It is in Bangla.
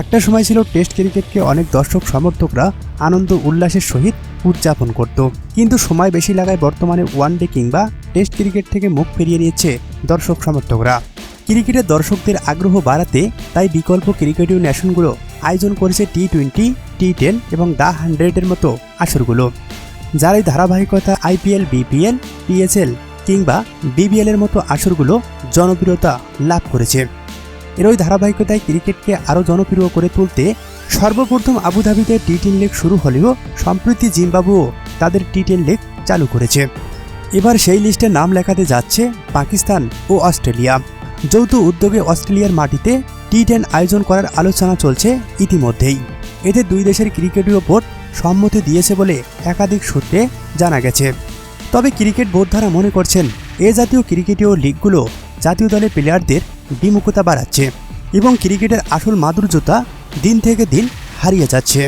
একটা সময় ছিল টেস্ট ক্রিকেটকে অনেক দর্শক সমর্থকরা আনন্দ উল্লাসের সহিত উদযাপন করত, কিন্তু সময় বেশি লাগায় বর্তমানে ওয়ানডে কিংবা টেস্ট ক্রিকেট থেকে মুখ ফিরিয়ে নিয়েছে দর্শক সমর্থকরা। ক্রিকেটের দর্শকদের আগ্রহ বাড়াতে তাই বিকল্প ক্রিকেটীয় ন্যাশনগুলো আয়োজন করেছে টি20, টি10 এবং দ্য 100-এর মতো আসরগুলো, যার এই ধারাবাহিকতা আইপিএল, বিপিএল, পিএসএল কিংবা বিবিএলের মতো আসরগুলো জনপ্রিয়তা লাভ করেছে। এর ওই ধারাবাহিকতায় ক্রিকেটকে আরও জনপ্রিয় করে তুলতে সর্বপ্রথম আবুধাবিতে টি10 লিগ শুরু হলেও সম্প্রতি জিম্বাবুয়েও তাদের টি10 লিগ চালু করেছে। এবার সেই লিস্টে নাম লেখাতে যাচ্ছে পাকিস্তান ও অস্ট্রেলিয়া। যৌথ উদ্যোগে অস্ট্রেলিয়ার মাটিতে টি10 আয়োজন করার আলোচনা চলছে ইতিমধ্যেই। এতে দুই দেশের ক্রিকেটীয় বোর্ড সম্মতি দিয়েছে বলে একাধিক সূত্রে জানা গেছে। তবে ক্রিকেট বোর্ড দ্বারা মনে করছেন এ জাতীয় ক্রিকেটীয় লিগগুলো জাতীয় দলের প্লেয়ারদের বিমুখতা বাড়াচ্ছে এবং ক্রিকেটের আসল মাধুর্যতা দিন থেকে দিন হারিয়ে যাচ্ছে।